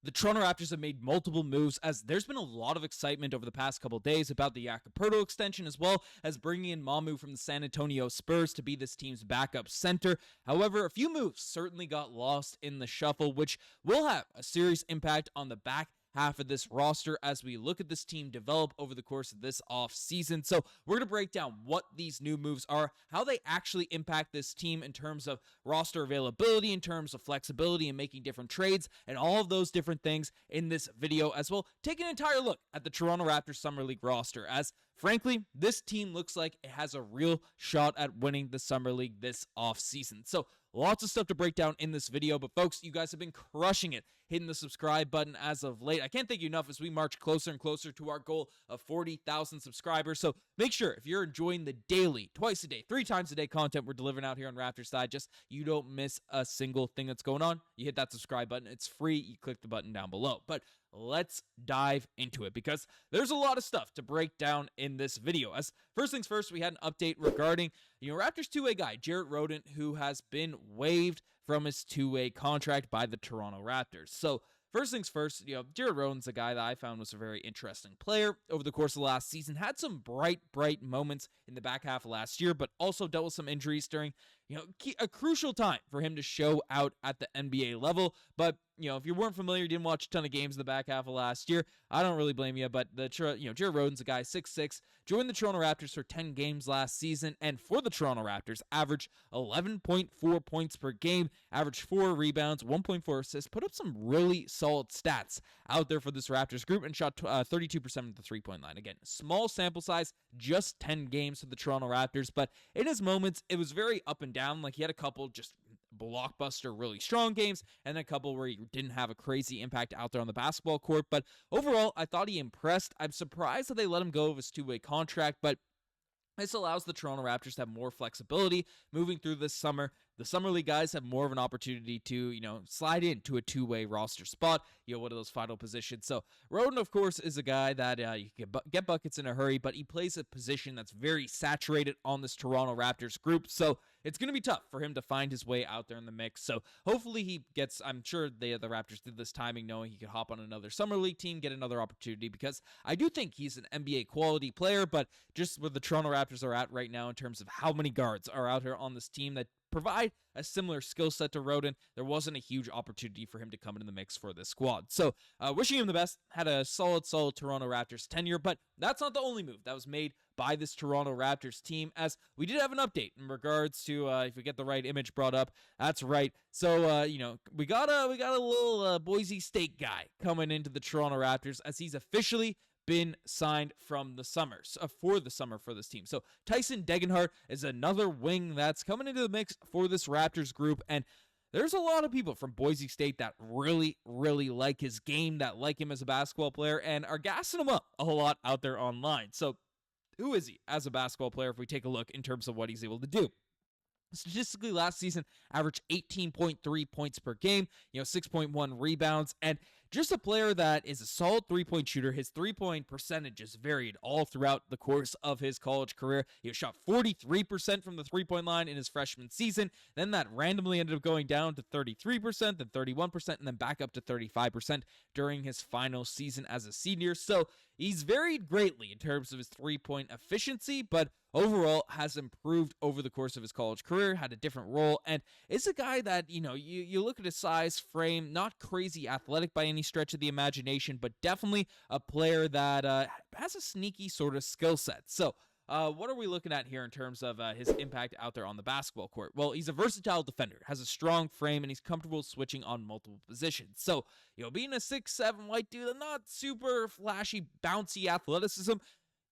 the Toronto Raptors have made multiple moves, as there's been a lot of excitement over the past couple days about the Jakob Poeltl extension, as well as bringing in Mamu from the San Antonio Spurs to be this team's backup center. However, a few moves certainly got lost in the shuffle, which will have a serious impact on the back half of this roster as we look at this team develop over the course of this offseason. So we're going to break down what these new moves are, how they actually impact this team in terms of roster availability, in terms of flexibility and making different trades, and all of those different things in this video as well. Take an entire look at the Toronto Raptors Summer League roster, as frankly, this team looks like it has a real shot at winning the Summer League this offseason. So lots of stuff to break down in this video, but folks, you guys have been crushing it, hitting the subscribe button as of late. I can't thank you enough as we march closer and closer to our goal of 40,000 subscribers. So make sure, if you're enjoying the daily, twice a day, 3 times a day content we're delivering out here on Raptors Digest, you don't miss a single thing that's going on. You hit that subscribe button. It's free. You click the button down below. But let's dive into it, because there's a lot of stuff to break down in this video. As first things first, we had an update regarding, Raptors two-way guy, Rhoden, who has been waived from his two-way contract by the Toronto Raptors. So first things first, Rhoden's a guy that I found was a very interesting player over the course of the last season. Had some bright moments in the back half of last year, but also dealt with some injuries during, a crucial time for him to show out at the NBA level. But if you weren't familiar, you didn't watch a ton of games in the back half of last year, I don't really blame you. But Jared Rhoden's a guy, 6'6", joined the Toronto Raptors for 10 games last season, and for the Toronto Raptors, averaged 11.4 points per game, averaged 4 rebounds, 1.4 assists, put up some really solid stats out there for this Raptors group, and shot 32% of the three-point line. Again, small sample size, just 10 games for the Toronto Raptors, but in his moments, it was very up and down. Like, he had a couple just blockbuster, really strong games, and a couple where he didn't have a crazy impact out there on the basketball court. But overall, I thought he impressed. I'm surprised that they let him go of his two-way contract, but this allows the Toronto Raptors to have more flexibility moving through this summer. The Summer League guys have more of an opportunity to, slide into a two-way roster spot, one of those final positions. So Rhoden, of course, is a guy that you can get buckets in a hurry, but he plays a position that's very saturated on this Toronto Raptors group. So it's going to be tough for him to find his way out there in the mix. So hopefully he gets, I'm sure the Raptors did this timing knowing he could hop on another Summer League team, get another opportunity, because I do think he's an NBA quality player, but just where the Toronto Raptors are at right now in terms of how many guards are out here on this team that provide a similar skill set to Rhoden, there wasn't a huge opportunity for him to come into the mix for this squad. So wishing him the best. Had a solid Toronto Raptors tenure, but that's not the only move that was made by this Toronto Raptors team, as we did have an update in regards to, if we get the right image brought up, that's right. So, we got a little Boise State guy coming into the Toronto Raptors, as he's officially been signed from the summer, for the summer for this team. So Tyson Degenhart is another wing that's coming into the mix for this Raptors group, and there's a lot of people from Boise State that really like his game, that like him as a basketball player, and are gassing him up a whole lot out there online. So who is he as a basketball player if we take a look in terms of what he's able to do? Statistically, last season, averaged 18.3 points per game, 6.1 rebounds, and just a player that is a solid three-point shooter. His three-point percentages varied all throughout the course of his college career. He shot 43% from the three-point line in his freshman season. Then that randomly ended up going down to 33%, then 31%, and then back up to 35% during his final season as a senior. So he's varied greatly in terms of his three-point efficiency, but overall has improved over the course of his college career, had a different role, and is a guy that, you look at his size, frame, not crazy athletic by any stretch of the imagination, but definitely a player that has a sneaky sort of skill set. So what are we looking at here in terms of his impact out there on the basketball court? Well, he's a versatile defender, has a strong frame, and he's comfortable switching on multiple positions. So, being a 6'7" white dude, not super flashy, bouncy athleticism,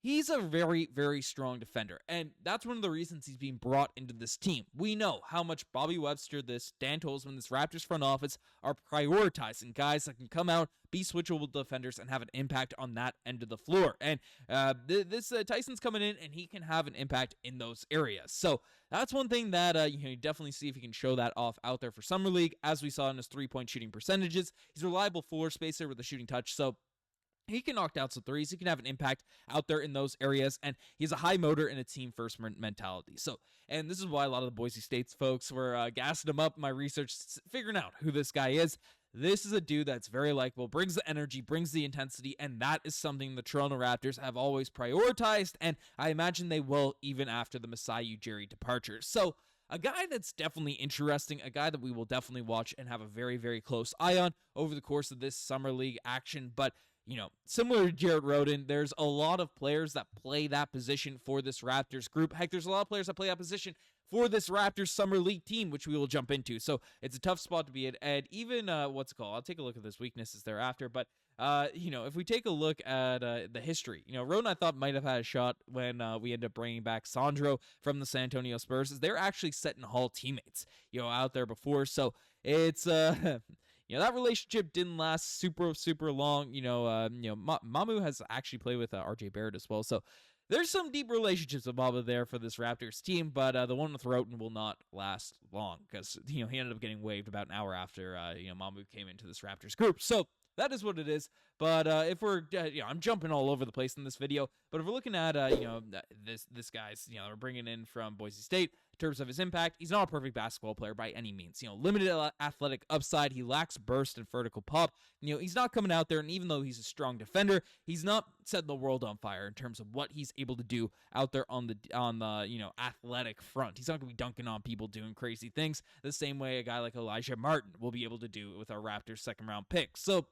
he's a very, very strong defender, and that's one of the reasons he's being brought into this team. We know how much Bobby Webster, this Dan Tolzman, this Raptors front office are prioritizing guys that can come out, be switchable defenders, and have an impact on that end of the floor. And this Tyson's coming in, and he can have an impact in those areas. So that's one thing that you definitely see if he can show that off out there for Summer League, as we saw in his three-point shooting percentages. He's a reliable floor spacer with a shooting touch, so he can knock down some threes. He can have an impact out there in those areas, and he's a high motor and a team-first mentality. So, and this is why a lot of the Boise State folks were gassing him up in my research, figuring out who this guy is. This is a dude that's very likable, brings the energy, brings the intensity, and that is something the Toronto Raptors have always prioritized, and I imagine they will even after the Masai Ujiri departure. So, a guy that's definitely interesting, a guy that we will definitely watch and have a very, very close eye on over the course of this summer league action, but similar to Jared Rhoden, there's a lot of players that play that position for this Raptors group. Heck, there's a lot of players that play that position for this Raptors Summer League team, which we will jump into. So it's a tough spot to be at. And even, I'll take a look at those weaknesses thereafter. But, if we take a look at the history, Rhoden I thought might have had a shot when we ended up bringing back Sandro from the San Antonio Spurs. They're actually Set and Hall teammates, out there before. So it's, that relationship didn't last super, super long. Mamu has actually played with RJ Barrett as well. So there's some deep relationships with Baba there for this Raptors team, but the one with Rhoden will not last long because, he ended up getting waived about an hour after, Mamu came into this Raptors group. So that is what it is. But if we're, I'm jumping all over the place in this video, but if we're looking at, this guy's, we're bringing in from Boise State in terms of his impact, he's not a perfect basketball player by any means. Limited athletic upside, he lacks burst and vertical pop. He's not coming out there, and even though he's a strong defender, he's not setting the world on fire in terms of what he's able to do out there on the athletic front. He's not going to be dunking on people, doing crazy things the same way a guy like Elijah Martin will be able to do with our Raptors second round pick. So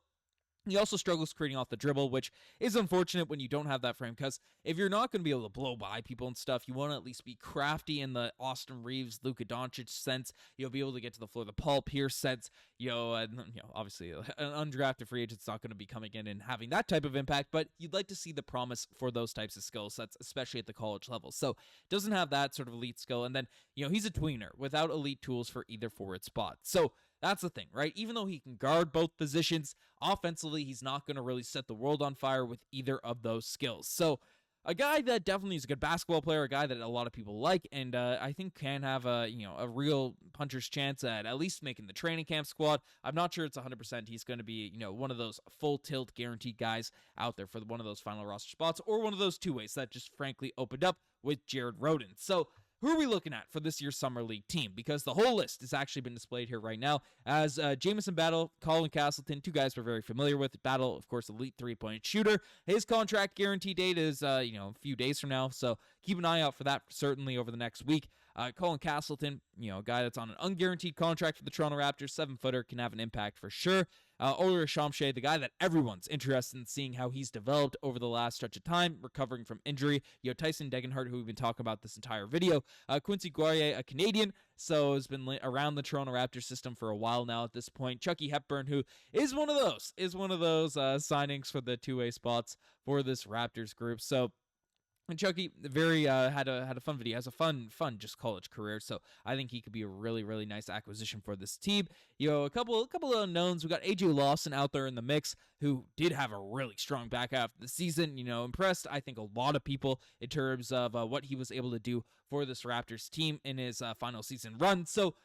he also struggles creating off the dribble, which is unfortunate when you don't have that frame, because if you're not going to be able to blow by people and stuff, you want to at least be crafty in the Austin Reeves, Luka Doncic sense. You'll be able to get to the floor, the Paul Pierce sense. Obviously, an undrafted free agent's not going to be coming in and having that type of impact, but you'd like to see the promise for those types of skill sets, especially at the college level. So, doesn't have that sort of elite skill, and then, he's a tweener without elite tools for either forward spot. So, that's the thing, right? Even though he can guard both positions, offensively, he's not going to really set the world on fire with either of those skills. So, a guy that definitely is a good basketball player, a guy that a lot of people like, and I think can have a real puncher's chance at least making the training camp squad. I'm not sure it's 100% he's going to be, one of those full tilt guaranteed guys out there for one of those final roster spots, or one of those two ways that just frankly opened up with Jared Rhoden. So, who are we looking at for this year's Summer League team? Because the whole list has actually been displayed here right now as Jamison Battle, Colin Castleton, two guys we're very familiar with. Battle, of course, elite three-point shooter. His contract guarantee date is, a few days from now, so keep an eye out for that certainly over the next week. Colin Castleton, a guy that's on an unguaranteed contract for the Toronto Raptors, 7-footer, can have an impact for sure. Ulrich Shamshay, the guy that everyone's interested in seeing how he's developed over the last stretch of time, recovering from injury. Tyson Degenhart, who we've been talking about this entire video. Quincy Guerrier, a Canadian, so has been around the Toronto Raptors system for a while now at this point. Chucky Hepburn, who is one of those signings for the two-way spots for this Raptors group. So, and Chucky very had a fun video, has a fun just college career, so I think he could be a really, really nice acquisition for this team. A couple of unknowns. We got AJ Lawson out there in the mix, who did have a really strong back half of the season. Impressed I think a lot of people in terms of what he was able to do for this Raptors team in his final season run. So,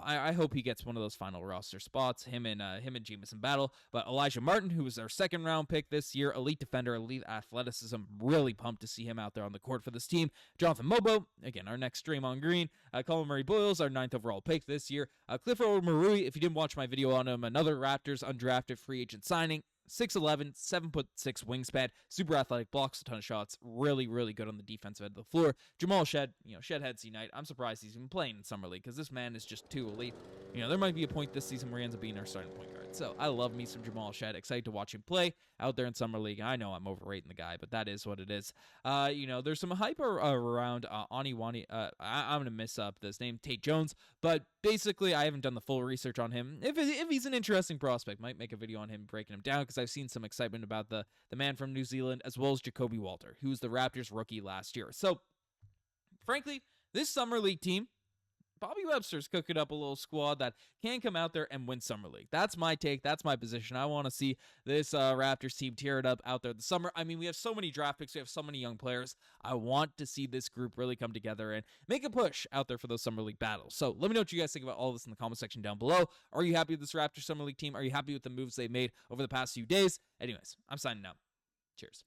I hope he gets one of those final roster spots, him and Jamison Battle. But Elijah Martin, who was our second round pick this year, elite defender, elite athleticism, really pumped to see him out there on the court for this team. Jonathan Mobo, again, our next Draymond Green. Colin Murray Boyles, our 9th overall pick this year. Clifford Marui, if you didn't watch my video on him, another Raptors undrafted free agent signing. 6'11", 7'6" wingspan, super athletic, blocks a ton of shots, really, really good on the defensive end of the floor. Jamal Shead, Shead heads unite. I'm surprised he's even playing in Summer League because this man is just too elite. There might be a point this season where he ends up being our starting point guard. So I love me some Jamal Shead. Excited to watch him play out there in Summer League. I know I'm overrating the guy, but that is what it is. There's some hype around Aniwani. I'm gonna mess up this name, Tate Jones, but basically I haven't done the full research on him. If he's an interesting prospect, might make a video on him breaking him down because I've seen some excitement about the man from New Zealand as well as Jacoby Walter, who's the Raptors rookie last year. So, frankly, this Summer League team, Bobby Webster's cooking up a little squad that can come out there and win Summer League. That's my take. That's my position. I want to see this Raptors team tear it up out there this summer. I mean, we have so many draft picks. We have so many young players. I want to see this group really come together and make a push out there for those Summer League battles. So let me know what you guys think about all this in the comment section down below. Are you happy with this Raptors Summer League team? Are you happy with the moves they made over the past few days? Anyways, I'm signing out. Cheers.